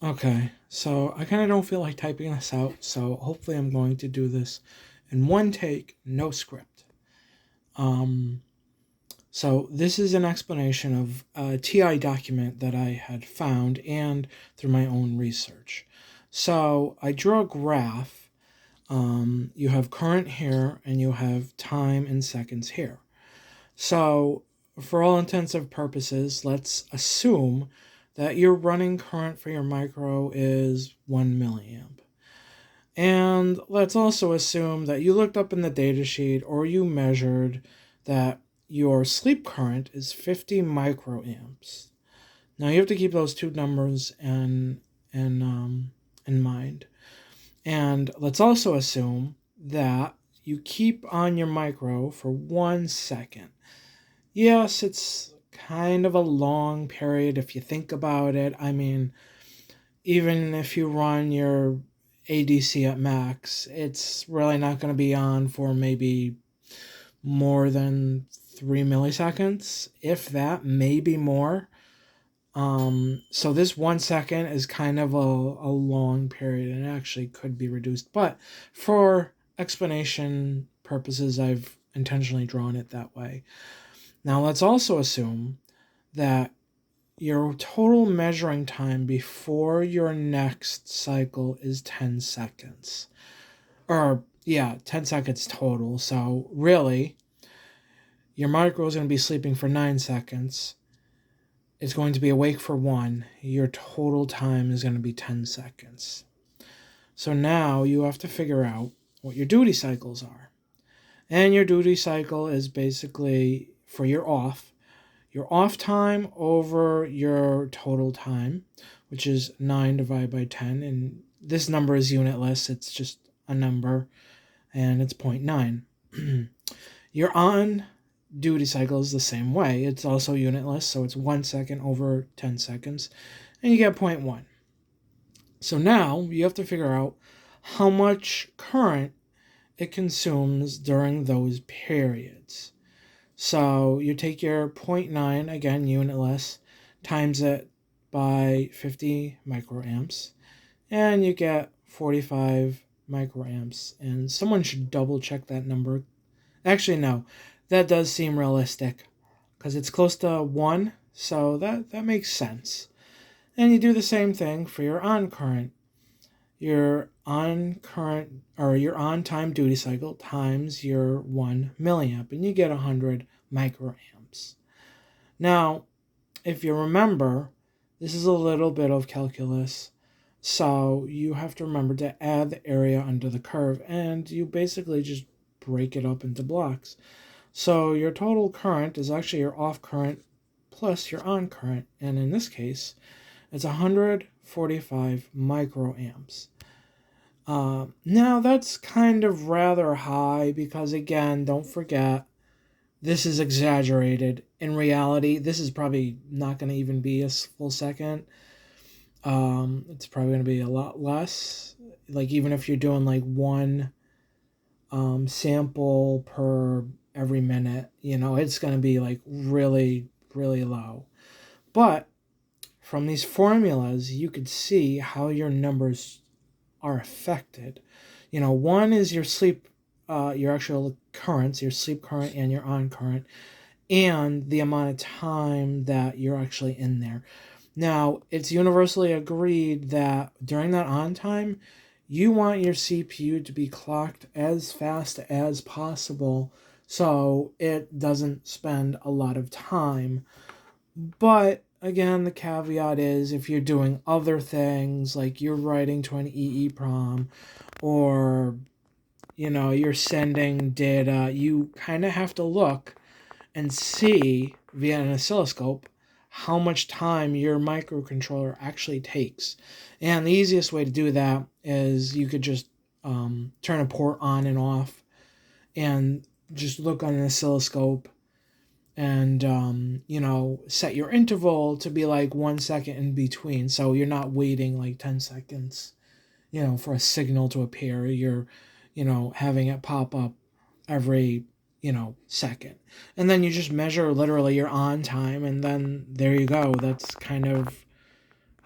Okay, so I kind of don't feel like typing this out, so hopefully I'm going to do this in one take, no script. Um, so this is an explanation of a TI document that I had found and through my own research. So I drew a graph. You have current here and you have time in seconds here. So for all intents and purposes, let's assume that your running current for your micro is 1 milliamp. And let's also assume that you looked up in the datasheet or you measured that your sleep current is 50 microamps. Now you have to keep those two numbers in mind. And let's also assume that you keep on your micro for 1 second. Yes, it's kind of a long period if you think about it. I mean, even if you run your ADC at max, it's really not going to be on for maybe more than 3 milliseconds, if that, maybe more. So this 1 second is kind of a long period and actually could be reduced. But for explanation purposes, I've intentionally drawn it that way. Now let's also assume that your total measuring time before your next cycle is 10 seconds. Or, yeah, 10 seconds total. So, really, your micro is going to be sleeping for 9 seconds. It's going to be awake for 1. Your total time is going to be 10 seconds. So now you have to figure out what your duty cycles are. And your duty cycle is basically for your off time over your total time, which is 9 divided by 10. And this number is unitless. It's just a number, and it's 0.9. Your on duty cycle is the same way. It's also unitless, so it's 1 second over 10 seconds, and you get 0.1. So now you have to figure out how much current it consumes during those periods. So you take your 0.9, again, unitless, times it by 50 microamps, and you get 45 microamps. And someone should double check that number. Actually, no, that does seem realistic because it's close to 1, so that makes sense. And you do the same thing for your on current. Your on current or your on time duty cycle times your 1 milliamp, and you get 100 microamps. Now, if you remember, this is a little bit of calculus, so you have to remember to add the area under the curve, and you basically just break it up into blocks. So your total current is actually your off current plus your on current, and in this case, it's 145 microamps. Now that's kind of rather high because, again, don't forget, this is exaggerated. In reality, this is probably not going to even be a full second. It's probably going to be a lot less. Like, even if you're doing like one sample per every minute, it's going to be like really, really low. But from these formulas, you could see how your numbers are affected. One is your sleep, your actual currents, your sleep current and your on current, and the amount of time that you're actually in there. Now, it's universally agreed that during that on time, you want your CPU to be clocked as fast as possible so it doesn't spend a lot of time. But again, the caveat is if you're doing other things, like you're writing to an EEPROM, or you're sending data, you kind of have to look and see via an oscilloscope how much time your microcontroller actually takes. And the easiest way to do that is you could just turn a port on and off and just look on an oscilloscope and set your interval to be like 1 second in between, so you're not waiting like 10 seconds for a signal to appear. You're having it pop up every second, and then you just measure literally your on time, and then there you go. That's kind of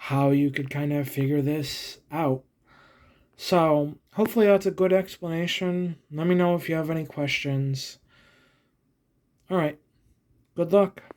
how you could kind of figure this out. So hopefully that's a good explanation. Let me know if you have any questions. All right. Good luck.